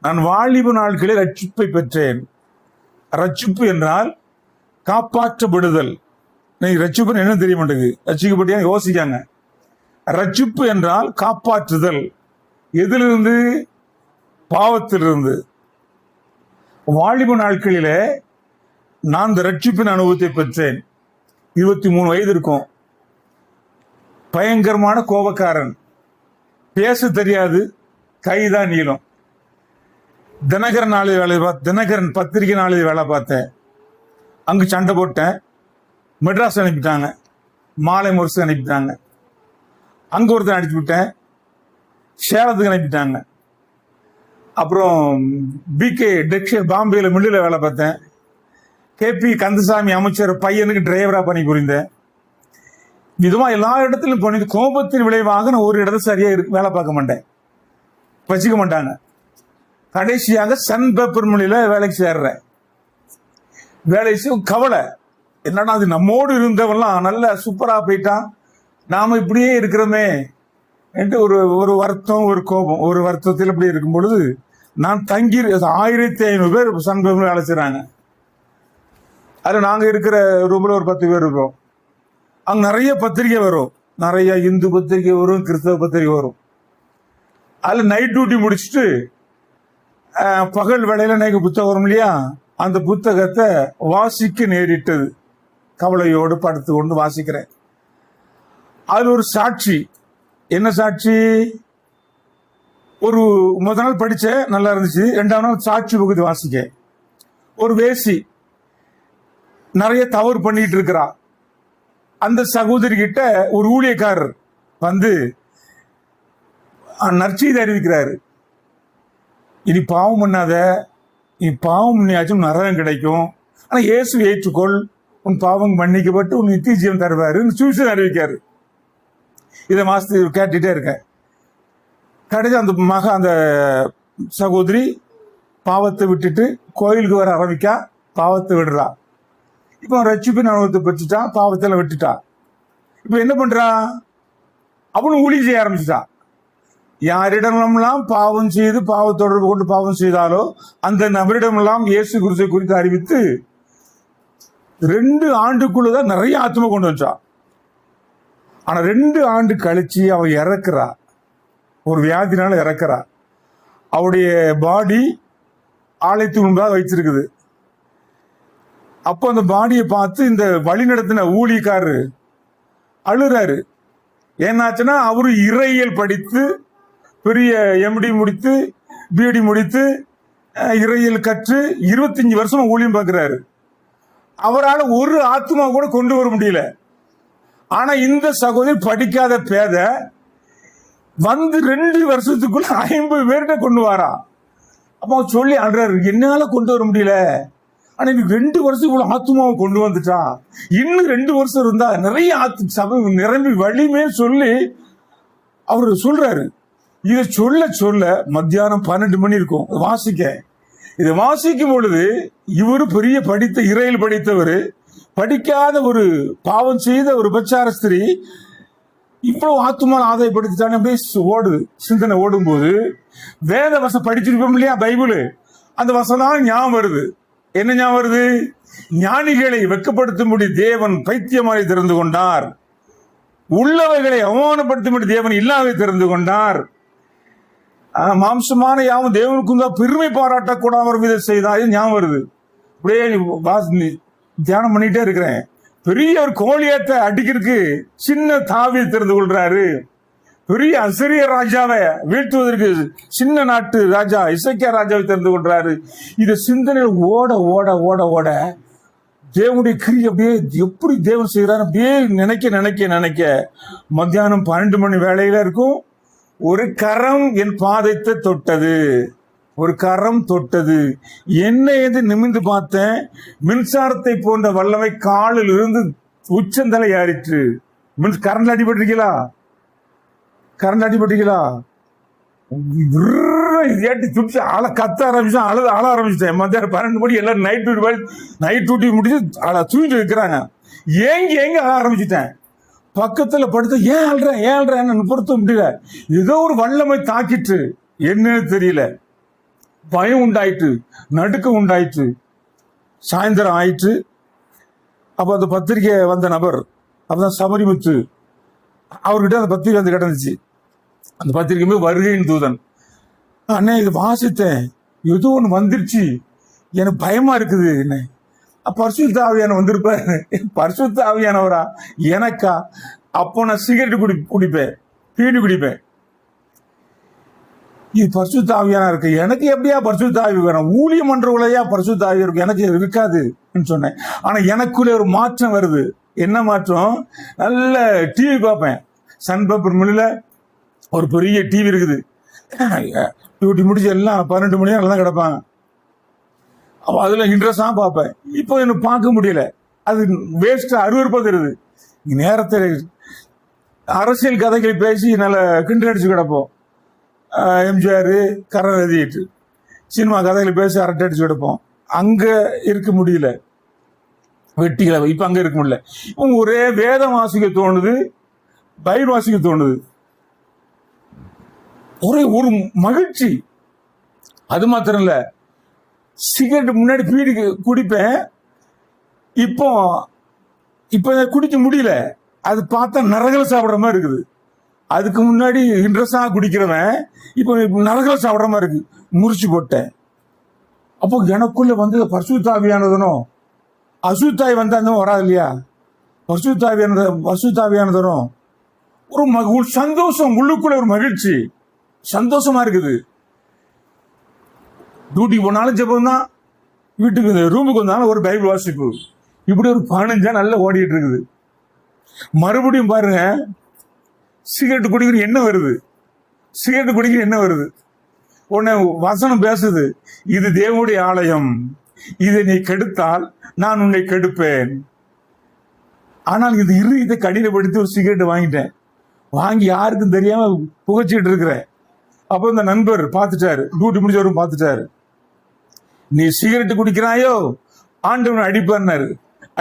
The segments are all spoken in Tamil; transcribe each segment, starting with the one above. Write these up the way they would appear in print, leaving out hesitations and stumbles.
நான் வாலிப நாட்களில் ரட்சிப்பை பெற்றேன். ரட்சிப்பு என்றால் காப்பாற்றப்படுதல். நீ ரட்சிப்பு என்ன தெரிய மாட்டேங்குது, ரட்சிக்கப்பட்டியா யோசிக்காங்க. ரட்சிப்பு என்றால் காப்பாற்றுதல். எதிலிருந்து? பாவத்திலிருந்து. வாலிப நாட்களிலே நான் இந்த ரட்சிப்பின் அனுபவத்தை பெற்றேன். 23 வயது இருக்கும். பயங்கரமான கோபக்காரன், பேச தெரியாது, கைதான் நீளம். தினகரன் நாளில் வேலை தினகரன் பத்திரிகை நாளில் வேலை பார்த்தேன். அங்கு சண்டை போட்டேன். மெட்ராஸ் அனுப்பிட்டாங்க, மாலை முரசு அனுப்பிட்டாங்க. அங்க ஒருத்தர் அனுப்பி விட்டேன், சேலத்துக்கு அனுப்பிட்டாங்க. அப்புறம் பிகே டெக்ஷன் பாம்பேல மில்லில் வேலை பார்த்தேன். KP கந்தசாமி அமைச்சர் பையனுக்கு டிரைவரா பணி புரிந்தேன். விதமா எல்லா இடத்திலும் பண்ணி கோபத்தின் விளைவாக நான் ஒரு இடத்துல சரியா வேலை பார்க்க மாட்டேன், வச்சுக்க மாட்டாங்க. கடைசியாக சன் பேப்பர் மொழியில வேலைக்கு சேர்றேன். வேலை கவலை என்னன்னா, அது நம்மோடு இருந்தவெல்லாம் நல்ல சூப்பரா போயிட்டான், நாம இப்படியே இருக்கிறோமே என்று ஒரு ஒரு வருத்தம், ஒரு கோபம். ஒரு வருத்தத்தில் இப்படி இருக்கும் பொழுது நான் தங்கி 1500 பேர் சன் பேப்பர் வேலை செய்றாங்க. அது நாங்க இருக்கிற ரூம்ல ஒரு 10 பேர் இருக்கோம். அங்க நிறைய பத்திரிகை வரும், நிறைய இந்து பத்திரிகை வரும், கிறிஸ்தவ பத்திரிகை வரும். அதுல நைட் டியூட்டி முடிச்சுட்டு பகல் வேளையில எனக்கு புத்தகம் வரும் இல்லையா, அந்த புத்தகத்தை வாசிக்க நேரிட்டது. கவலையோடு படுத்து கொண்டு வாசிக்கிறேன். அதுல ஒரு சாட்சி. என்ன சாட்சி? ஒரு முதல் நாள் படிச்ச நல்லா இருந்துச்சு, 2ஆம் நாள் சாட்சி பகுதி வாசிக்க. ஒரு வேசி நிறைய தவறு பண்ணிட்டு இருக்கிறா. அந்த சகோதரி கிட்ட ஒரு ஊழியக்காரர் வந்து நற்செய்தி அறிவிக்கிறாரு. இனி பாவம் பண்ணாத, நீ பாவம் பண்ணியாச்சும் நரகம் கிடைக்கும், ஆனா இயேசு ஏற்றுக்கொள், உன் பாவம் மன்னிக்கப்பட்டு உன் நித்திய ஜீவன் தருவாரு சுவிசேஷம் அறிவிக்காரு. இதை மாசத்து கேட்டுட்டே இருக்கேன். கடைசி அந்த சகோதரி பாவத்தை விட்டுட்டு கோயிலுக்கு வர ஆரம்பிக்கா, பாவத்தை விடுறா. இப்போ ரட்சிப்பின் அனுபவத்தை பெற்றுட்டா, பாவத்தில் விட்டுட்டா. இப்போ என்ன பண்றா? அவனும் ஊழி செய்ய ஆரம்பிச்சுட்டா. யாரிடமெல்லாம் பாவம் செய்து பாவ தொடர்பு கொண்டு பாவம் செய்தாலோ அந்த நபரிடமெல்லாம் இயேசு கிறிஸ்துவை குறித்து அறிவித்து 2 ஆண்டுக்குள்ளதான் நிறைய ஆத்மா கொண்டு வச்சா. ஆனா 2 ஆண்டு கழிச்சு அவ இறக்குறா, ஒரு வியாதினால இறக்குறா. அவருடைய பாடி ஆலயத்துக்கு முன்பாக வச்சிருக்குது. அப்போ அந்த பாடியை பார்த்து இந்த வழி நடத்தின ஊழியக்காரரு அழுறாரு. ஏன்னாச்சுன்னா அவரு இறையியல் படித்து பெரிய MD முடித்து BD முடித்து இறையியல் கற்று 25 வருஷமா ஊழியம் பார்க்கிறாரு. அவரால் ஒரு ஆத்மா கூட கொண்டு வர முடியல. ஆனா இந்த சகோதரி படிக்காத பேத வந்து 2 வருஷத்துக்குள்ள 50 பேர்கிட்ட கொண்டு வாரா. அப்ப சொல்லி அழுறாரு, என்னால கொண்டு வர முடியல, ஆனா இன்னைக்கு 2 வருஷம் இவ்வளவு ஆத்மாவை கொண்டு வந்துட்டா, இன்னும் 2 வருஷம் இருந்தா நிறைய சபை நிரம்பி வலிமே சொல்லி அவரு சொல்றாரு. இதை சொல்ல சொல்ல மத்தியானம் 12 மணி இருக்கும். வாசிக்க இதை வாசிக்கும் பொழுது இவரு பெரிய படித்த இறையில் படித்தவர், படிக்காத ஒரு பாவம் செய்த ஒரு பிரச்சார ஸ்திரீ இவ்வளவு ஆத்மாவை ஆதாயப்படுத்திட்டான்னு அப்படியே ஓடுது. சிந்தனை ஓடும் போது வேத வசம் படிச்சிருப்போம் இல்லையா, பைபிள், அந்த வசனம் ஞாபகம் வருது. என்ன ஞாபகம் வருது? ஞானிகளை வெட்கப்படுத்தும்படி தேவன் பைத்தியமாய் திறந்து கொண்டார், உள்ளவைகளை அவமானப்படுத்தும்படி தேவன் இல்லாத திறந்து கொண்டார், மாம்சமான யாவும் தேவனுக்கும் தான் பெருமை பாராட்டக்கூடாமல் இதை செய்தார். ஞாபகம் வருது. அப்படியே தியானம் பண்ணிட்டே இருக்கிறேன். பெரிய ஒரு கோழியத்தை அடிக்கிறதுக்கு சின்ன தாவியை திறந்து கொள்றாரு. பெரிய அசிரிய ராஜாவை வீழ்த்துவதற்கு சின்ன நாட்டு ராஜா இசைக்கியா ராஜாவை திறந்து கொள்றாரு. இது சிந்தனையில் ஓட ஓட ஓட ஓட தேவனுடைய கிரி அப்படியே எப்படி தேவன் செய்யறாரு அப்படியே நினைக்க நினைக்க நினைக்க மத்தியானம் 12 மணி வேளையில இருக்கும். ஒரு கரம் என் பாதத்தை தொட்டது, ஒரு கரம் தொட்டது. என்ன என்று நிமிர்ந்து பார்த்தேன். மின்சாரத்தை போன்ற வல்லமை காலில் இருந்து உச்சந்தலை ஏறிற்று. கரண்ட் அடிபட்டிருக்கீங்களா? கரண்ட் அடிபட்டிருக்கீங்களா? ஏட்டி துடிச்சு கத்த ஆரம்பிச்சேன், அழ ஆரம்பிச்சிட்டேன். மத்தியானம் 12 மணி எல்லாரும் நைட் டியூட்டி முடிச்சு தூங்கிட்டு இருக்கிறாங்க. ஏங்க அழ ஆரம்பிச்சுட்டேன். பக்கத்துல படுத்து ஏன் அழுறேன் பொறுத்த முடியல. ஏதோ ஒரு வல்லமை தாக்கிட்டு என்னன்னு தெரியல. பயம் உண்டாயிற்று, நடுக்கம் உண்டாயிற்று. சாயந்தரம் ஆயிற்று. அப்போ அந்த பத்திரிக்கை வந்த நபர் அப்பதான் சபரிமுத்து, அவர்கிட்ட அந்த பத்திரிக்கை வந்து கிடந்துச்சு. அந்த பத்திரிக்கை வருகையின் தூதன். அண்ணே இது வாசித்தேன், ஏதோ ஒன்று வந்துருச்சு, எனக்கு பயமா இருக்குது. என்ன பரிசுத்த ஆவியான வந்திருப்பாரு. பரிசுத்த ஆவியானவரா எனக்கா? அப்போ நான் சிகரெட் குடிப்பேன், பீடி குடிப்பேன். இது பரிசுத்த ஆவியானா இருக்கு, எனக்கு எப்படியா பரிசுத்த ஆவி வேணும்? ஊழியம் பண்றவங்களையா பரிசுத்த ஆவி இருக்கு? எனக்கு இருக்காது சொன்னேன். ஆனா எனக்குள்ள ஒரு மாற்றம் வருது. என்ன மாற்றம்? நல்ல டிவி பார்ப்பேன். சன் பேப்பர் மில்லில் ஒரு பெரிய டிவி இருக்குது. டியூட்டி முடிச்சு எல்லாம் 12 மணி நேரம் தான் கிடப்பாங்க. அதுல இன்ட்ரெஸ்டா பார்ப்பேன். இப்போ எனக்கு பார்க்க முடியல, அது வேஸ்டா அருவருப்பா தருது. நேரத்தில் அரசியல் கதைகளை பேசி நல்ல கிண்டல் அடிச்சு கிடப்போம். எம்ஜிஆர் கருணாநிதி சினிமா கதைகளை பேசி அரட்டை அடிச்சு கிடப்போம். அங்க இருக்க முடியல, வெட்டிகளை இப்ப அங்க இருக்க முடியல. இப்போ ஒரே வேதம் வாசிக்க தோணுது, பைபிள் வாசிக்க தோணுது, ஒரே ஒரு மகிழ்ச்சி. அது மாத்திரம் இல்ல, சிகரெட் முன்னாடி பீடி குடிப்பேன், இப்போ குடிக்க முடியல. அது பார்த்தா நரகல சாப்பிட்ற மாதிரி இருக்குது. அதுக்கு முன்னாடி இன்ட்ரெஸ்டா குடிக்கிறவன் இப்போ நரகல சாப்பிட்ற மாதிரி இருக்கு. முறிச்சு போட்டேன். அப்போ எனக்குள்ள வந்து பரிசுத்தாவியானதனும் அசுத்தாய் வந்தாலும் வராது இல்லையா? பரிசுத்தாவியானதனும் ஒரு சந்தோஷம், உள்ளுக்குள்ள ஒரு மகிழ்ச்சி, சந்தோஷமா இருக்குது. டியூட்டி போனாலும் ஜெபம் தான், வீட்டுக்கு ரூமுக்கு வந்தாலும் ஒரு பைபிள் வாசிப்பு. இப்படி ஒரு 15 நல்லா ஓடிட்டு இருக்குது. மறுபடியும் பாருங்க, சிகரெட் குடிக்கிற என்ன வருது, உடனே வசனம் பேசுது, இது தேவனுடைய ஆலயம், இதை நீ கெடுத்தால் நான் உன்னை கெடுப்பேன். ஆனால் இதை கடினப்படுத்தி ஒரு சிகரெட் வாங்கிட்டேன். வாங்கி யாருக்கும் தெரியாம புகைச்சிட்டு இருக்கிறேன். அப்போ இந்த நண்பர் பார்த்துட்டாரு, டியூட்டி முடிஞ்சவரும் பார்த்துட்டாரு. நீ சிகரெட் குடிக்கிறாயோ ஆண்டவன் அடிப்பார்னாரு.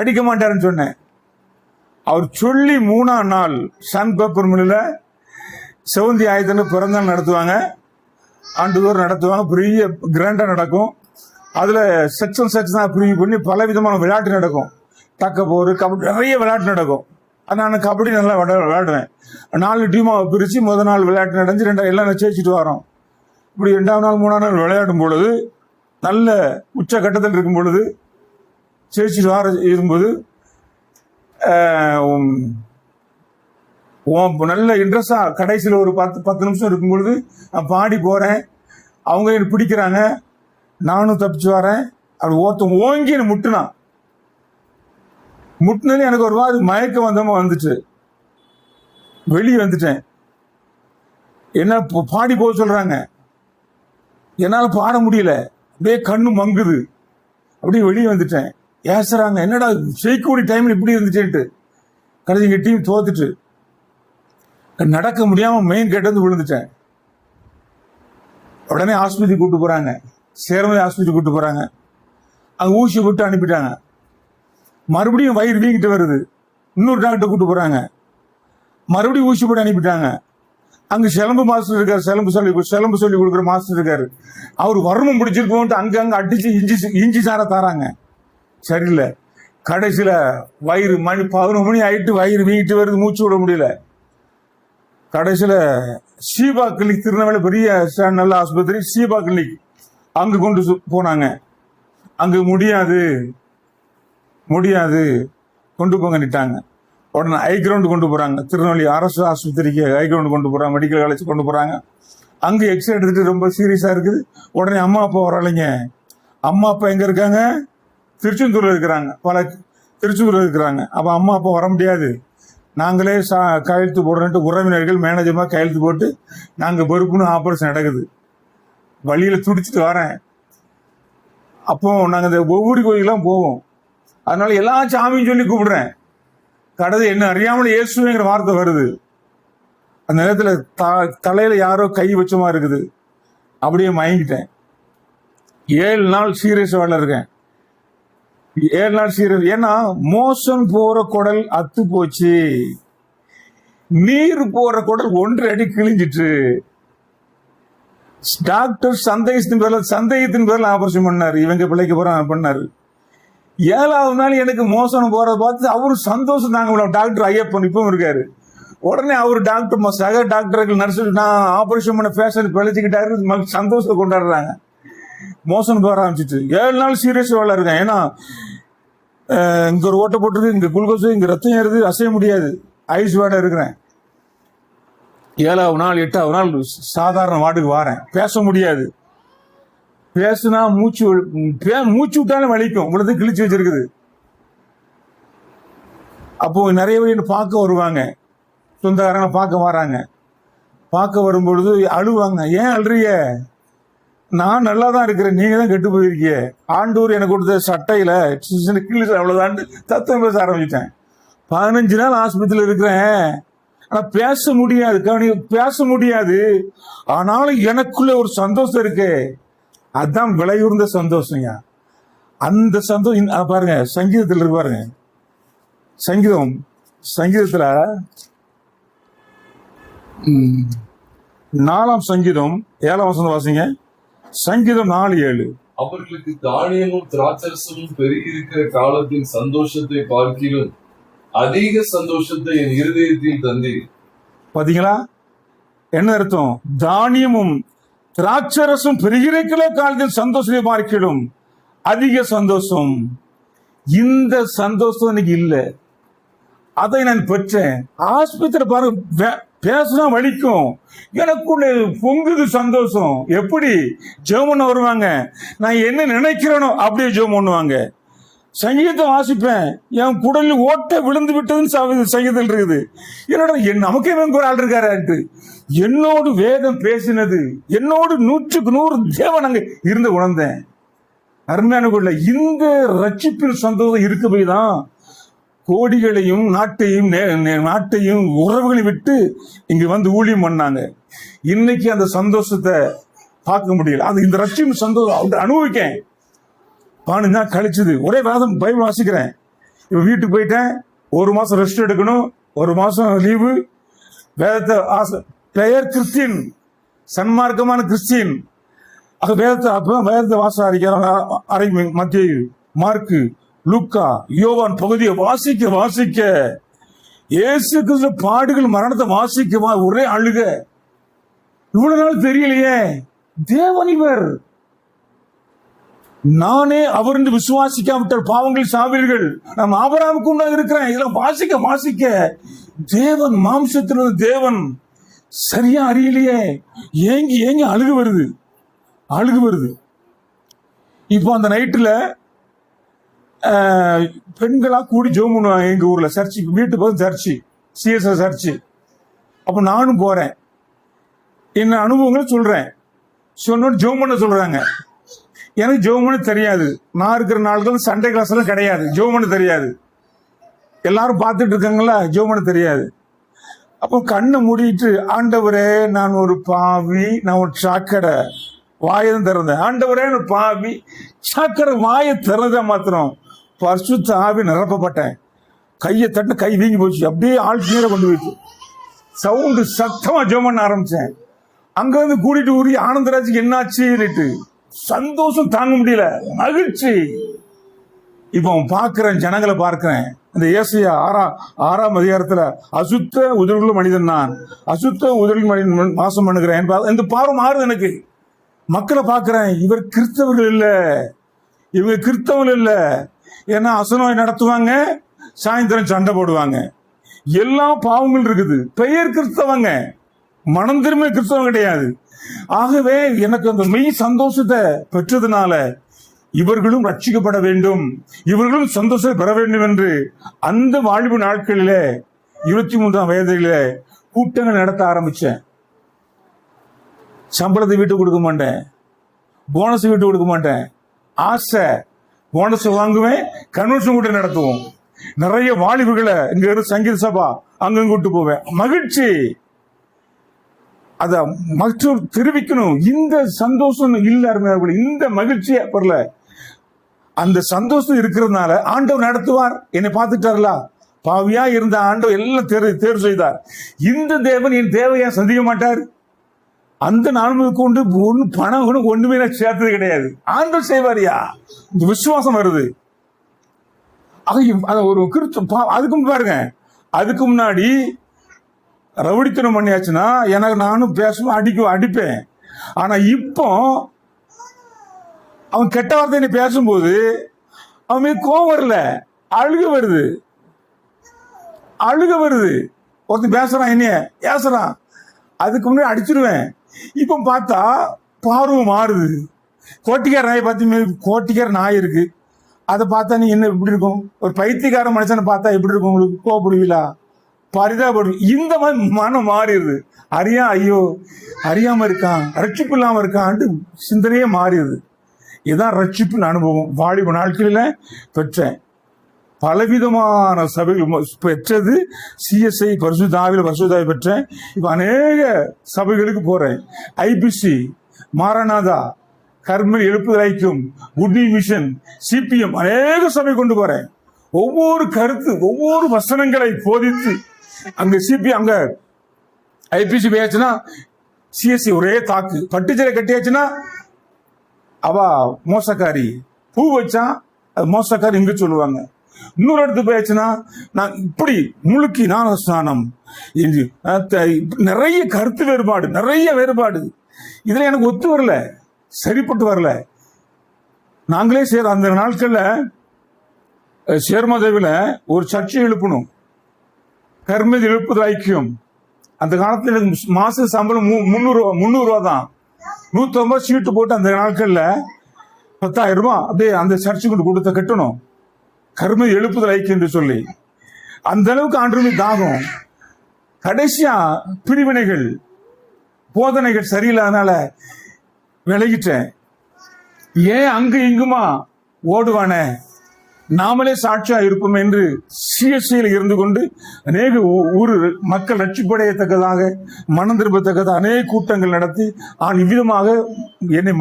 அடிக்க மாட்டாருன்னு சொன்னேன். அவர் சொல்லி 3ஆம் நாள் சன் பேப்பர் மில்லில் செவந்தி ஆயத்தன்னு பிறந்தநாள் நடத்துவாங்க, ஆண்டுதோறும் நடத்துவாங்க. பெரிய கிராண்டா நடக்கும். அதுல செக்ஷன் பிரிவு பண்ணி பல விதமான விளையாட்டு நடக்கும். தக்க போர், கபடி, நிறைய விளையாட்டு நடக்கும். நான் கபடி நல்லா விளையாடுவேன். 4 டீமாக பிரிச்சு முதல் நாள் விளையாட்டு நடந்து எல்லாம் ஜெயிச்சுட்டு வரோம். இப்படி 2ஆம் நாள் 3ஆம் நாள் விளையாடும் பொழுது, நல்ல உச்ச கட்டத்தில் இருக்கும் பொழுது, ஜெயிச்சுட்டு வர இருக்கும்போது நல்ல இன்ட்ரெஸ்டா கடைசியில் ஒரு 10 நிமிஷம் இருக்கும் பொழுது நான் பாடி போறேன். அவங்க எனக்கு பிடிக்கிறாங்க, நானும் தப்பிச்சு வரேன். அப்படி ஒருத்தன் ஓங்கி என்ன முட்டினது எனக்கு ஒரு மாதிரி மயக்க வந்தமா வந்துச்சு. வெளியே வந்துட்டேன். என்ன பாடி போக சொல்றாங்க, என்னால பாட முடியல, அப்படியே கண்ணு மங்குது. அப்படியே வெளியே வந்துட்டேன். ஏசுறாங்க, என்னடா செய்யக்கூடிய டைம்ல இப்படி இருந்துச்சுன்ட்டு. கடைசி டீம் தோத்துட்டு நடக்க முடியாம மெயின் கேட் வந்து விழுந்துட்டேன். உடனே ஆஸ்பத்திரி கூட்டு போறாங்க, சேர்மதி ஆஸ்பத்திரி கூட்டு போறாங்க. அங்க ஊசி போட்டு அனுப்பிட்டாங்க. மறுபடியும் வயிறு வீங்கிட்டு வருது, இன்னொரு டாக்டர் கூட்டு போறாங்க, மறுபடியும் ஊசி போட்டு அனுப்பிட்டாங்க. அங்க சிலம்பு மாஸ்டர் இருக்காரு, சிலம்பு சொல்லி கொடுக்குற மாஸ்டர் இருக்காரு. அவர் வறுமம் பிடிச்சிருக்கோன்ட்டு அங்க அடிச்சு இஞ்சி சார தாராங்க. சரியில்லை. கடைசியில வயிறு 11 மணி ஆயிட்டு வயிறு வீங்கிட்டு வருது, மூச்சு விட முடியல. கடைசியில ஷீபா கிளினிக், திருநெல்வேலி பெரிய நல்ல ஆஸ்பத்திரி, ஷீபா கிளினிக், அங்கு கொண்டு போனாங்க. அங்கு முடியாது கொண்டு போங்கன்னுட்டாங்க. உடனே ஹை கிரவுண்ட் கொண்டு போறாங்க. திருநெல்வேலி அரசு ஆஸ்பத்திரிக்கு ஹை கிரவுண்ட் கொண்டு போறாங்க, மெடிக்கல் காலேஜ் கொண்டு போறாங்க. அங்க எக்ஸ்ரே எடுத்துட்டு ரொம்ப சீரியஸா இருக்குது. உடனே அம்மா அப்பா வரலைங்க. அம்மா அப்பா எங்க இருக்காங்க? திருச்செந்தூர்ல இருக்கிறாங்க, திருச்செந்தூர்ல இருக்கிறாங்க. அப்ப அம்மா அப்பா வர முடியாது, நாங்களே கையெழுத்து போடுறோன்ட்டு உறவினர்கள் மேனேஜர்மா கையெழுத்து போட்டு நாங்க பொறுப்புன்னு ஆபரேஷன் நடக்குது. வழியில துடிச்சிட்டு வரேன். அப்போ நாங்க இந்த ஒவ்வொரு கோயிலாம் போவோம். அதனால எல்லா சாமியும் சொல்லி கூப்பிடுறேன். கடைசி என்ன அறியாமல் இயேசுங்கிற வார்த்தை வருது. அந்த நேரத்துல தலையில யாரோ கை வச்சமா இருக்குது. அப்படியே மயங்கிட்டேன். 7 நாள் சீரியஸ் வேலை இருக்கேன். 7 நாள் சீரியஸ். ஏன்னா மோசம் போற குடல் அத்து போச்சு, நீர் போற குடல் 1.5 அடி கிழிஞ்சிட்டு. டாக்டர் சந்தேகத்தின் பேர்ல ஆபரேஷன் பண்ணாரு. இவங்க பிள்ளைக்கு போறான் பண்ணாரு. 7வது நாள் எனக்கு மோசம் போறத பார்த்து அவரு சந்தோஷம் தாங்க முடியல. டாக்டர் ஐயப்பன் இப்பவும் இருக்காரு. உடனே அவர் டாக்டர் சக டாக்டர்கள் நர்ஸ் நான் ஆபரேஷன் பண்ண பேஷண்ட் பிழைச்சிக்கிட்டாரு, சந்தோஷத்தை கொண்டாடுறாங்க. மோசம் போக ஆரம்பிச்சிட்டு 7 நாள் சீரியஸ் வேலை இருக்கேன். ஏன்னா இங்க ஒரு ஓட்டை போட்டுருக்கு, இங்க குளுக்கோஸ், இங்க ரத்தம் ஏறுது, அசைய முடியாது, ஐஸ் வாட இருக்கிறேன். 7வது நாள் 8வது நாள் சாதாரண வார்டுக்கு வாரேன். பேச முடியாது. பேசுனா மூச்சு விட்டாலும் வலிக்கும், இவ்வளவு கிழிச்சு வச்சிருக்குது. அப்போ நிறைய பேர் பார்க்க வருவாங்க, சொந்தக்காரங்க பார்க்க வராங்க. பார்க்க வரும்பொழுது அழுவாங்க. ஏன் அழுறீங்க? நான் நல்லா தான் இருக்கிறேன், நீங்க தான் கெட்டு போயிருக்கீங்க. ஆண்டூர் எனக்கு கொடுத்த சட்டையில கிழிச்சு அவ்வளவுதான் தத்துவம் பேச ஆரம்பிச்சிட்டேன். 15 நாள் ஆஸ்பத்திரியில் இருக்கிறேன். ஆனா பேச முடியாது, பேச முடியாது. ஆனாலும் எனக்குள்ள ஒரு சந்தோஷம் இருக்கு. அதுதான் விலையுர்ந்த சந்தோஷம். அந்த சந்தோஷம் பாருங்க, சங்கீதத்தில் இருக்கு பாருங்க. சங்கீதத்துல 4ஆம் சங்கீதம் 7ஆம் வசனம் வாசிங்க. சங்கீதம் 4:7. அவர்களுக்கு தானியமும் திராட்சரசமும் பெருகி இருக்கிற காலத்தின் சந்தோஷத்தை பார்க்கிலும் அதிக சந்தோஷத்தை என் இருதயத்தில் தந்தீர். பாத்தீங்களா என்ன அர்த்தம்? தானியமும் திராட்சரசம் பெருகிற காலத்தில் சந்தோஷத்தை பார்க்கிலும் அதிக சந்தோஷம். இந்த சந்தோஷம் இன்னைக்கு இல்லை. அதை நான் பெற்றேன். ஆஸ்பத்திரி பாருங்க, பேசினா வலிக்கும், எனக்குள்ள பொங்குது சந்தோஷம். எப்படி ஜெபம் பண்ண வருவாங்க, நான் என்ன நினைக்கிறேனோ அப்படியே ஜெபம் பண்ணுவாங்க. சங்கீதத்தை வாசிப்பேன், என் குடலில் ஓட்ட விழுந்து விட்டதுன்னு சங்கீதத்தில் இருக்குது. என்னோட நமக்கே ஒரு ஆள் இருக்காரு, என்னோடு வேதம் பேசினது, என்னோடு 100க்கு 100 தேவன் அங்க இருந்து உணர்ந்தேன். அருமையான கூட இந்த ரட்சிப்பின் சந்தோஷம் இருக்கு போய் தான் கோடிகளையும் நாட்டையும் உறவுகளையும் விட்டு இங்க வந்து ஊழியம் பண்ணாங்க. இன்னைக்கு அந்த சந்தோஷத்தை பார்க்க முடியல. அது இந்த ரட்சிப்பின் சந்தோஷம் அனுபவிக்கேன். 15 நாள் கழிச்சது ஒரே வேதம் பைபிள் வாசிக்கிறேன். இப்ப வீட்டுக்கு போயிட்டேன், 1 மாசம் ரெஸ்ட் எடுக்கணும், 1 மாசம் லீவு. வேதத்தை பெயர் கிறிஸ்டின், சன்மார்க்கமான கிறிஸ்டின். வேதத்தை வாச ஆரம்பிக்கிறோம். மத்தேயு, மார்க்கு, லூக்கா, யோவான் பகுதியை வாசிக்க இயேசு கிறிஸ்து பாடுகள் மரணத்தை வாசிக்க ஒரே அழுக. இவ்வளவு நாள் தெரியலையே தேவன் இவர். நானே அவர் என்று விசுவாசிக்காவிட்டால் பாவங்கள் சாவீர்கள். நாம் ஆபிரகாமுக்கு உண்டாக இருக்கிறேன். இதெல்லாம் வாசிக்க தேவன் மாம்சத்தில் தேவன் சரியா அறியலையே. ஏங்கி அழுகு வருது. இப்போ அந்த நைட்டுல பெண்களா கூடி ஜெபம் பண்ணுவாங்க. எங்க ஊர்ல சர்ச்சுக்கு வீட்டு பக்கம் சர்ச்சு, சிஎஸ்ஆர் சர்ச்சு. அப்ப நானும் போறேன், என்ன அனுபவங்களை சொல்றேன். சொன்னோன்னு ஜெபம் பண்ண சொல்றாங்க. எனக்கு ஜெபம் பண்ண தெரியாது. நான் இருக்கிற நாட்கள் சண்டே கிளாஸ் எல்லாம் கிடையாது, ஜெபம் பண்ண தெரியாது. எல்லாரும் பார்த்துட்டு இருக்காங்களா, ஜெபம் பண்ண தெரியாது. அப்போ கண்ணை மூடிட்டு, ஆண்டவரே நான் ஒரு பாவி, நான் ஒரு சாக்கடை, வாயம் திறந்தேன். ஆண்டவரே நான் பாவி, சாக்கடை, வாயை திறந்த மாத்திரம் பரிசுத்த ஆவி நிரப்பப்பட்டேன். கையை தட்டு, கை வீங்கி போச்சு, அப்படியே ஆள் கீழே கொண்டு போயிட்டு சவுண்டு சத்தமா ஜெபம் பண்ண ஆரம்பிச்சேன். அங்க இருந்து கூட்டிட்டு ஊறி ஆனந்தராஜுக்கு என்னாச்சுன்னுட்டு சந்தோஷம் தாங்க முடியல, மகிழ்ச்சி. இப்போ பார்க்கிறேன், ஜனங்களை பார்க்கிறேன். இந்த ஏசாயா 6ஆம் அதிகாரத்துல அசுத்த உதவியுள்ள மனிதன் நான், அசுத்த உதவியுள்ள மனிதன் வாசம் பண்ணுகிறேன். இந்த பார்வை மாறுது எனக்கு. மக்களை பார்க்கிறேன், இவர் கிறிஸ்தவர்கள் இல்ல, இவங்க கிறிஸ்தவர்கள் இல்ல. ஏன்னா அசனோய் நடத்துவாங்க, சாயந்தரம் சண்டை போடுவாங்க, எல்லா பாவங்கள் இருக்குது. பெயர் கிறிஸ்தவங்க, மனம் திரும்ப கிறிஸ்தவம் கிடையாது. ஆகவே எனக்கு அந்த மெய் சந்தோஷத்தை பெற்றதுனால இவர்களும் ரட்சிக்கப்பட வேண்டும், இவர்களும் சந்தோஷத்தை பெற வேண்டும் என்று அந்த வாழ்வு நாட்களிலே 23ஆம் வயதிலே கூட்டங்கள் நடத்த ஆரம்பிச்சேன். சம்பளத்தை வீட்டு கொடுக்க மாட்டேன், போனஸ் வீட்டு கொடுக்க மாட்டேன். ஆசை, போனஸ் வாங்குவேன், கன்வென்ஷன் கூட்டம் நடத்துவோம். நிறைய வாலிபர்களை இங்க இருந்து சங்கீத சபா அங்க கூட்டு போவேன். மகிழ்ச்சி, அத மற்றொரு தெரிவிக்கணும். இந்த சந்தோஷம் இல்ல, இந்த மகிழ்ச்சியை பெறல. அந்த சந்தோஷம் இருக்கிறதுனால ஆண்டவர் நடத்துவார். என்னை பார்த்துட்டார்களா, பாவியா இருந்த ஆண்டவர் எல்லாம் தேர்வு செய்தார். இந்த தேவன் என் தேவையா சந்திக்க மாட்டார்? அந்த நாள் கொண்டு பணம் கூட ஒண்ணுமே நான் சேர்த்தது கிடையாது. ஆண்டவர் செய்வாரியா, விசுவாசம் வருது. ஒரு அதுக்கும் பாருங்க, அதுக்கு முன்னாடி ரவுடித்தனம் பண்ணியாச்சுன்னா எனக்கு நானும் பேசுவேன், அடிப்பேன். ஆனா இப்போ அவன் கெட்ட வார்த்தை பேசும்போது அவன் மீது கோவம் வரல, அழுக வருது. ஒருத்தன் பேசுறான், என்னைய பேசுறான், அதுக்கு முன்னாடி அடிச்சிருவேன். இப்ப பார்த்தா பார்வை மாறுது. கோட்டிக்கார நாயை பார்த்து, கோட்டிக்கார நாய் இருக்கு, அதை பார்த்தா நீ என்ன எப்படி இருக்கும்? ஒரு பைத்தியக்கார மனுஷனை பார்த்தா எப்படி இருக்கும் உங்களுக்கு? கோவப்படுவீங்களா? பரிதாபடுவீங்க. இந்த மாதிரி மனம் மாறிடுது. ஐயோ அறியாம இருக்கான், ரட்சிப்பு இல்லாம இருக்கான்ட்டு சிந்தனையே மாறிடுது. இதுதான் ரட்சிப்பின் அனுபவம் வாலிப நாட்களில பெற்றேன். பலவிதமான சபைகள் பெற்றது. சிஎஸ்ஐ பரிசுத்தாவி பெற்றேன். இப்ப அநேக சபைகளுக்கு போறேன். ஐபிசி, மாரநாதா, கர்மல் எழுப்புதல் ஐக்கியம், குட் மிஷன், சிபிஎம், அநேக சபை கொண்டு போறேன். ஒவ்வொரு கருத்து, ஒவ்வொரு வசனங்களை போதித்து, அங்க சிபிஎம், அங்க ஐபிசி போயாச்சுன்னா சிஎஸ்சி ஒரே தாக்கு. பட்டுச்சலை கட்டியாச்சுன்னா அவ மோசக்காரி, பூ வச்சா அது மோசக்காரி இங்க சொல்லுவாங்க. இன்னொரு இடத்துக்கு போயாச்சுன்னா நான் இப்படி முழுக்கி ஞான ஸ்நானம், நிறைய கருத்து வேறுபாடு, நிறைய வேறுபாடு. இதுல எனக்கு ஒத்து வரல, சரிப்பட்டு வரல. நாங்களே அந்த நாட்கள்ல சேர்மதேவில ஒரு சர்ச்சை எழுப்பணும், கர்மதி எழுப்புதல் ஐக்கியம். அந்த காலத்துல எனக்கு மாச சம்பளம் 300 ரூபா தான். 150 சீட்டு போட்டு அந்த நாட்கள்ல 10,000 ரூபாய் அப்படியே அந்த சர்ச்சுக்கு கொடுத்த கட்டணும், கர்மதி எழுப்புதல் ஐக்கியம் என்று சொல்லி. அந்த அளவுக்கு ஆண்டு தாகம். கடைசியா பிரிவினைகள், போதனைகள் சரியில்லாதனால விலகிட்டேன். ஏன் அங்கு இங்குமா ஓடுவானே, நாமளே சாட்சியா இருப்போம் என்று சிஎஸ்சியில் இருந்து கொண்டு அநேக ஊர் மக்கள் ரட்சிப்படையத்தக்கதாக, மனம் திரும்பத்தக்கதாக அநேக கூட்டங்கள் நடத்தி இவ்விதமாக என்னை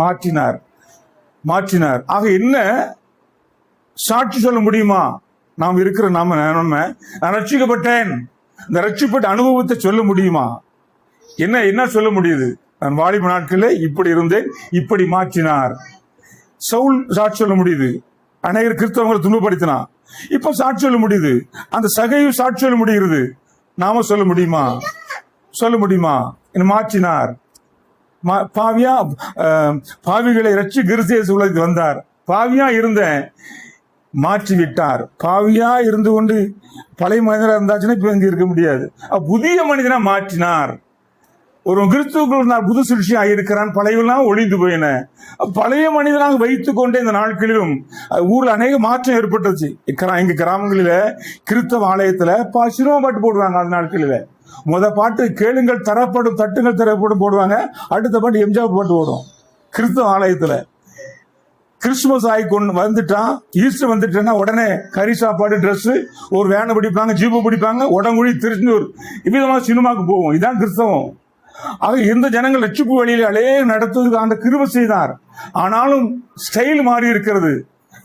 மாற்றினார். ஆக என்ன சாட்சி சொல்ல முடியுமா? நாம் இருக்கிற நான் ரட்சிக்கப்பட்டேன், இந்த ரட்சிப்பட்ட அனுபவத்தை சொல்ல முடியுமா? என்ன சொல்ல முடியுது? நான் வாலிப நாட்களில் இப்படி இருந்தேன், இப்படி மாற்றினார். சவுல் சாட்சி சொல்ல முடியுது, அநேகர் கிறிஸ்தவங்களை துன்பப்படுத்தினான். இப்ப சாட்சி சொல்ல முடியுது, அந்த சகையும் சாட்சி சொல்ல முடிகிறது. நாம சொல்ல முடியுமா? என்ன மாற்றினார். பாவிகளை ரட்சி கிறிஸ்து உலகத்துக்கு வந்தார். பாவியா இருந்தேன், மாற்றி விட்டார். பாவியா இருந்து கொண்டு பழைய மனிதனா இருந்தாச்சுன்னா இப்ப இங்க இருக்க முடியாது. புதிய மனிதனா மாற்றினார். ஒரு கிறிஸ்துவுக்குள் நான் புது சிருஷ்டியாக இருக்கிறான், பழையெல்லாம் ஒளிந்து போயின. பழைய மனிதனாக வைத்துக் கொண்டே இந்த நாட்களிலும் ஊர்ல அநேக மாற்றம் ஏற்பட்டுச்சு. எங்க கிராமங்களில கிறிஸ்தவ ஆலயத்துல சினிமா பாட்டு போடுவாங்க. அந்த நாட்களில பாட்டு கேளுங்கள் தரப்படும், தட்டுங்கள் தரப்படும் போடுவாங்க. அடுத்த பாட்டு எம்ஜிஆர் பாட்டு ஓடும். கிறிஸ்தவ ஆலயத்துல கிறிஸ்துமஸ் ஆகி கொண்டு வந்துட்டான், ஈஸ்டர் வந்துட்டேன்னா உடனே கறி சாப்பாடு, ட்ரெஸ், ஒரு வேனை பிடிப்பாங்க, ஜீப்பு பிடிப்பாங்க, உடங்குழி, திருச்செந்தூர், இவ்விதமா சினிமாவுக்கு போவோம். இதான் கிறிஸ்தவம். ஆக இந்த ஜனங்கள் ரட்சிப்பு வழியில் அலையே நடத்துவதற்கு அந்த கிருபை செய்தார். ஆனாலும் ஸ்டைல் மாறி இருக்கிறது.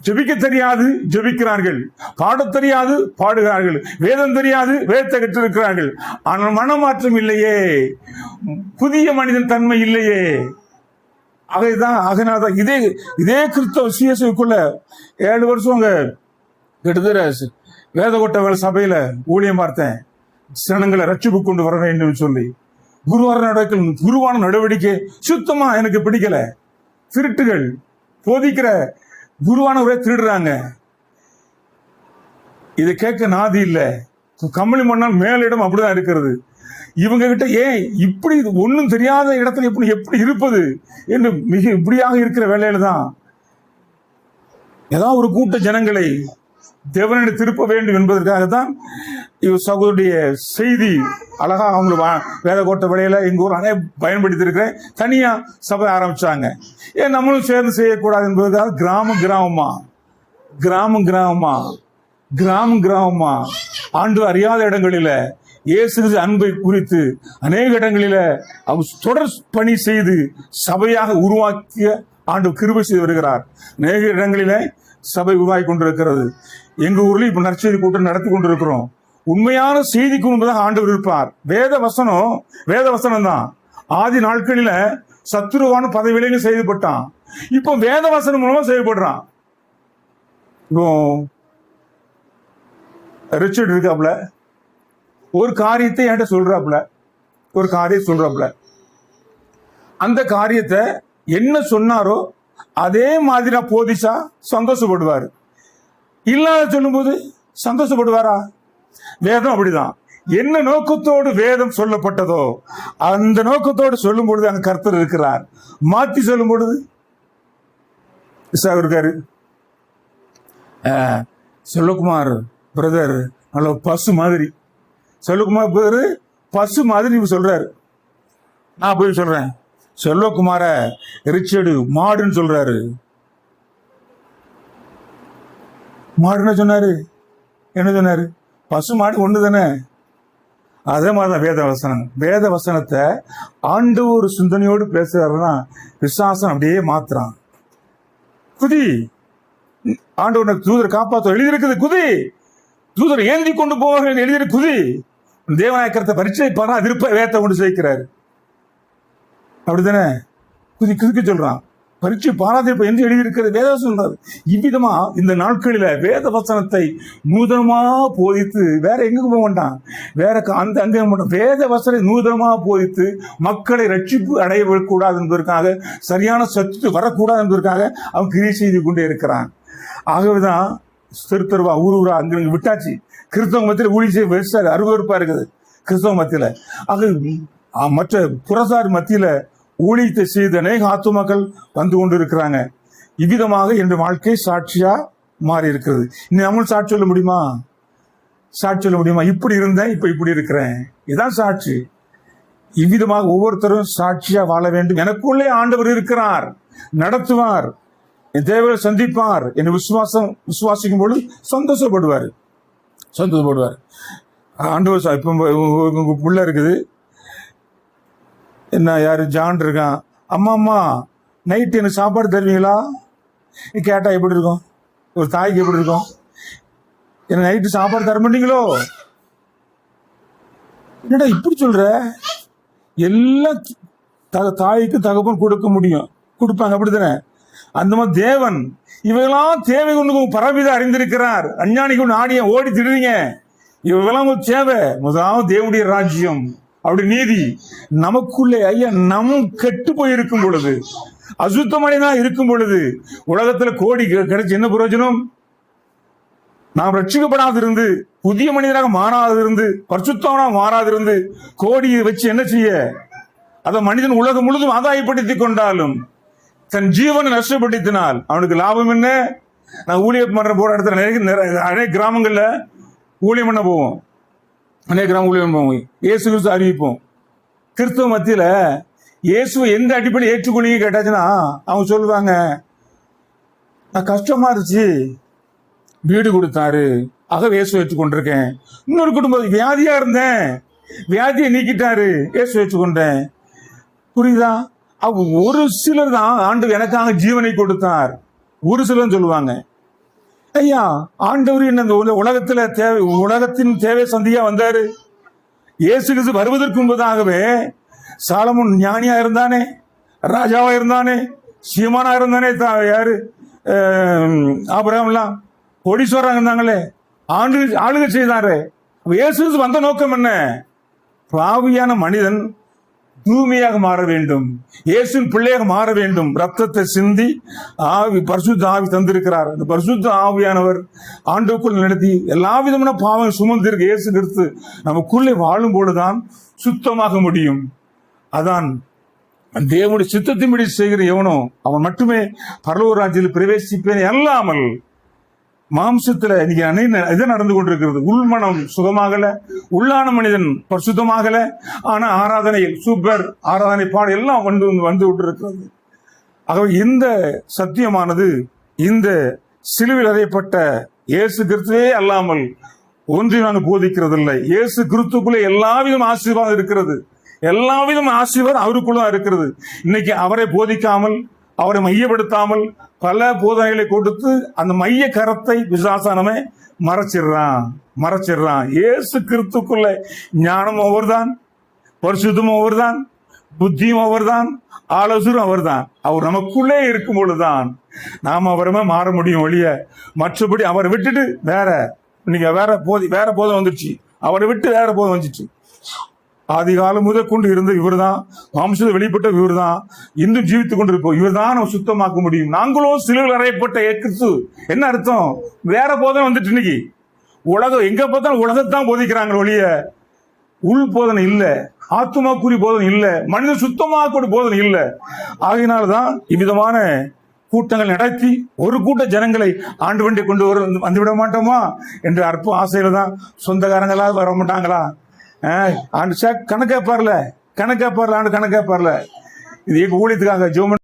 ஜெபிக்க தெரியாது, ஜெபிக்கிறார்கள். பாடத் தெரியாது, பாடுகிறார்கள். வேதம் தெரியாது, வேதத்தை கற்றிருக்கிறார்கள். ஆனால் மனமாற்றம் இல்லையே, புதிய மனிதன் தன்மை இல்லையே. அதனால்தான் இதே கிறிஸ்தவ சிஎஸ்ஐக்குள்ள 7 வருஷம் அங்க கிட்டத்தட்ட வேதகோட்ட சபையில ஊழியம் பார்த்தேன். ஜனங்களை ரட்சிப்பு கொண்டு வர வேண்டும் சொல்லி குருவான நடவடிக்கை சுத்தமா எனக்கு பிடிக்கல. திருட்டுகள் போதிக்கிற குருவான ஒரே திருடுறாங்க. இதை கேட்க நாதி இல்ல. கம்பளி மண்ணால் மேலிடம் அப்படிதான் இருக்கிறது. இவங்க கிட்ட ஏன் இப்படி ஒன்னும் தெரியாத இடத்துல எப்படி இருப்பது என்று மிக இப்படியாக இருக்கிற வேலையில தான் ஏதாவது ஒரு கூட்ட ஜனங்களை தேவனை திருப்ப வேண்டும் என்பதற்காகத்தான் இவர் சகோதரிய செய்தி அழகா அவங்களுக்கு வேதகோட்ட வேலையில எங்க ஊர் அநேக பயன்படுத்தி இருக்கிறேன். தனியா சபை ஆரம்பிச்சாங்க. ஏன் நம்மளும் சேர்ந்து செய்யக்கூடாது என்பதற்காக கிராமம் கிராமமா ஆண்டு அறியாத இடங்களில இயேசு அன்பை குறித்து அநேக இடங்களில அவர் தொடர் பணி செய்து சபையாக உருவாக்கிய ஆண்டு கிருபை செய்து வருகிறார். அநேக இடங்களில சபை உருவாக்கி கொண்டிருக்கிறது. எங்க ஊர்ல இப்ப நற்செய்தி கூட்டம் நடத்தி கொண்டிருக்கிறோம். உண்மையான செய்திக்கு முன்பதாக ஆண்டவர் இருப்பார். வேத வசனம் தான். ஆதி நாட்களில சத்துருவான பதவியிலையும் செயல்பட்டான். இப்போ வேத வசனம் மூலமா செயல்படுறான். இப்போ ரிச்சர்ட் இருக்காப்புல, ஒரு காரியத்தை என்கிட்ட சொல்றாப்புல, அந்த காரியத்தை என்ன சொன்னாரோ அதே மாதிரி நான் போதிச்சா சந்தோஷப்படுவாரு. இல்லாத சொல்லும்போது சந்தோஷப்படுவாரா? வேதம் அப்படிதான். என்ன நோக்கத்தோடு வேதம் சொல்லப்பட்டதோ அந்த நோக்கத்தோடு சொல்லும் பொழுது அங்க கர்த்தர் இருக்கிறார். மாத்தி சொல்லும் பொழுது இருக்காரு. செல்வகுமார் பிரதர் நல்ல பசு மாதிரி, செல்வகுமார் பிரதர் பசு மாதிரி சொல்றாரு. நான் போய் சொல்றேன், செல்வகுமார ரிச்சர்டு மாடுன்னு சொல்றாரு. மாடுன்னு சொன்னாரு. என்ன சொன்னாரு? பசு மாடு ஒண்ணு தானே. அதே மாதிரிதான் வேத வசனத்தை ஆண்டு ஒரு சிந்தனையோடு பேசுறாருன்னா விசுவாசம் அப்படியே மாத்துறான். குதி, ஆண்டவனுக்கு தூதர் காப்பாற்ற எழுதியிருக்குது, குதி, தூதர் ஏந்தி கொண்டு போக எழுதியிருக்கு, குதி. தேவநாயக்கரத்தை பரிச்சை பாரா திருப்ப வேதத்தை கொண்டு சேர்க்கிறாரு. அப்படித்தானே? குதிக்க சொல்றான். பரீட்சை பாராதிருப்ப என்று எழுதியிருக்கிறது வேதம் சொல்றாரு. இவ்விதமா இந்த நாட்களில வேத வசனத்தை நூதனமா போதித்து வேற எங்க போக மாட்டான், வேற அங்க வேத வசனம் நூதனமா போதித்து மக்களை ரட்சிப்பு அடைய கூடாது என்பதற்காக, சரியான சத்து வரக்கூடாது என்பதற்காக அவன் கிரியை செய்து கொண்டே இருக்கிறான். ஆகவேதான் தெருவா ஊரா அங்க விட்டாச்சு. கிறிஸ்தவ மத்தியில ஊழி செய்ய வெறுசா அருவருப்பா இருக்குது கிறிஸ்தவ மத்தியில. ஆக மற்ற புறசார் மத்தியில ஊழியத்தை செய்த அநேக ஆத்துமாக்கள் வந்து கொண்டு இருக்கிறாங்க. இவ்விதமாக என் வாழ்க்கை சாட்சியா மாறி இருக்கிறது. இன்னும் நம்மளும் சாட்சி சொல்ல முடியுமா? இப்படி இருந்தேன், இப்ப இப்படி இருக்கிறேன், இதான் சாட்சி. இவ்விதமாக ஒவ்வொருத்தரும் சாட்சியா வாழ வேண்டும். எனக்குள்ளே ஆண்டவர் இருக்கிறார், நடத்துவார், என் தேவையை சந்திப்பார் என்று விசுவாசிக்கும் பொழுது சந்தோஷப்படுவார். ஆண்டவர் இப்ப புள்ள இருக்குது, என்ன யாரு ஜான் இருக்கான், அம்மா நைட்டு எனக்கு சாப்பாடு தருவீங்களா கேட்டா எப்படி இருக்கும்? ஒரு தாய்க்கு எப்படி இருக்கும்? எனக்கு நைட்டு சாப்பாடு தர மாட்டீங்களோ? என்னடா இப்படி சொல்ற? எல்லாம் தாய்க்கு தகப்பன் கொடுக்க முடியும், கொடுப்பாங்க, அப்படித்தானே? அந்த மாதிரி தேவன் இவெல்லாம் தேவை கொண்டு பரவித அறிந்திருக்கிறார். அஞ்ஞானிக்கு ஆடிய ஓடி திருடுங்க, இவெல்லாம் ஒரு தேவை. முதலாவது தேவனுடைய ராஜ்யம், அப்படி நீதி நமக்குள்ளே. ஐயா, நம் கெட்டு போயிருக்கும் பொழுது, அசுத்தமடைதான் இருக்கும் பொழுது உலகத்துல கோடி கிடைச்சு என்ன பிரயோஜனம்? நாம் ரட்சிக்கப்படாதிருந்து, புதிய மனிதராக மாறாதிருந்து, பரிசுத்தவனாக மாறாதிருந்து கோடியை வச்சு என்ன செய்ய? அத மனிதன் உலகம் முழுதும் ஆதாயப்படுத்திக் கொண்டாலும் தன் ஜீவனை நஷ்டப்படுத்தினால் அவனுக்கு லாபம் என்ன? நான் ஊழியம் பண்ற போற இடத்துல அநேக கிராமங்கள்ல ஊழியம் பண்ண போவோம், அநேக கிராம ஊழியம் போவோம், இயேசு கிறிஸ்து அறிவிப்போம். கிறிஸ்துவ மத்தியில இயேசுவை எந்த அடிப்படையில் ஏற்றுக்கொண்டீங்க கேட்டாச்சுன்னா அவங்க சொல்லுவாங்க, நான் கஷ்டமா இருந்துச்சு, வீடு கொடுத்தாரு, ஆக இயேசு ஏற்றுக்கொண்டிருக்கேன். இன்னொரு குடும்பம் வியாதியா இருந்தேன், வியாதியை நீக்கிட்டாரு, இயேசு ஏற்றுக்கொண்டேன். புரியுதா? ஒரு சிலர் தான் ஆண்டவர் எனக்காக ஜீவனை கொடுத்தார், ஒரு சிலர் சொல்லுவாங்க. ஐயா, ஆண்டவர் என்ன உலகத்துல உலகத்தின் தேவை சந்தியா வந்தாரு. இயேசு கிறிஸ்து வருவதற்கு முன்பதாகவே சாலமோன் ஞானியா இருந்தானே, ராஜாவா இருந்தானே, சீமானா இருந்தானே, யாரு ஆபிரகாம் கோடீஸ்வரா இருந்தாங்களே, ஆளுகை செய்தாரு. இயேசு கிறிஸ்து வந்த நோக்கம் என்ன? பாவியான மனிதன் தூய்மையாக மாற வேண்டும், இயேசுவின் பிள்ளையாக மாற வேண்டும். ரத்தத்தை சிந்தி பரிசுத்த ஆவி தந்திருக்கிறார். அந்த பரிசுத்த ஆவியானவர் ஆண்டுக்குள் நடத்தி எல்லா விதமான பாவம் சுமந்திருக்க இயேசு கிறிஸ்து நமக்குள்ளே வாழும் பொழுதுதான் சுத்தமாக முடியும். அதான் தேவனுடைய சித்தத்தின்படி செய்கிற எவனோ அவன் மட்டுமே பரலோக ராஜ்யத்தில் பிரவேசிப்பேன் அல்லாமல். மாம்சத்துல இன்னைக்கு இது நடந்து கொண்டிருக்கிறது. உள்மனம் சுகமாகல, உள்ளான மனிதன் பரிசுத்தமாகல. ஆனா ஆராதனையில் சூப்பர் ஆராதனை பாடம் எல்லாம் வந்து விட்டு இருக்கிறது. ஆகவே இந்த சத்தியமானது இந்த சிலுவையில் அறையப்பட்ட இயேசு கிறிஸ்துவே அல்லாமல் ஒன்றையும் நாங்கள் போதிக்கிறதில்லை. இயேசு கிறிஸ்துக்குள்ளே எல்லாவிதம் ஆசீர்வாதம் இருக்கிறது, எல்லாவிதம் ஆசீர்வாதம் அவருக்குள்ள இருக்கிறது. இன்னைக்கு அவரை போதிக்காமல், அவரை மையப்படுத்தாமல் பல போதனைகளை கொடுத்து அந்த மைய கரத்தை விசுவாசனமே மறைச்சிடுறான். இயேசு கிறிஸ்துக்குள்ள ஞானம் ஒவ்வொருதான், பரிசுத்தம் ஒவ்வொருதான், புத்தியும் அவர்தான், ஆலோசரும் அவர்தான். அவர் நமக்குள்ளே இருக்கும் பொழுதுதான் நாம் அவரமே மாற முடியும் ஒழிய, மற்றபடி அவரை விட்டுட்டு நீங்க வேற போதை வந்துருச்சு, அவரை விட்டு வேற போதை வந்துச்சு. ஆதி காலம் முதற்கொண்டு இருந்த இவர்தான், மாம்சத்தை வெளிப்பட்ட இவர்தான், இன்னும் ஜீவித்துக் கொண்டிருப்போம் இவர்தான் நம்ம சுத்தமாக்க முடியும். நாங்களோ சிலுவையில் அறையப்பட்ட கிறிஸ்து. என்ன அர்த்தம்? வேற போதை வந்துட்டு இன்னைக்கு உலகம் எங்க பார்த்தாலும் உலகத்தான் போதிக்கிறாங்க ஒழிய உள் போதனை இல்ல, ஆத்துமாக்குறி போதனை இல்ல, மனித சுத்தமாக்க போதனை இல்ல. ஆகையினால்தான் இவ்விதமான கூட்டங்கள் நடத்தி ஒரு கூட்ட ஜனங்களை ஆண்டு வண்டி கொண்டு வந்து விட மாட்டோமா என்ற அற்ப ஆசையில தான் சொந்தக்காரங்களா வர மாட்டாங்களா? ஆண்டு கணக்கேப்பார்ல ஆண்டு கணக்கேப்பார்ல இது எங்க ஊழியத்துக்காக ஜெபம்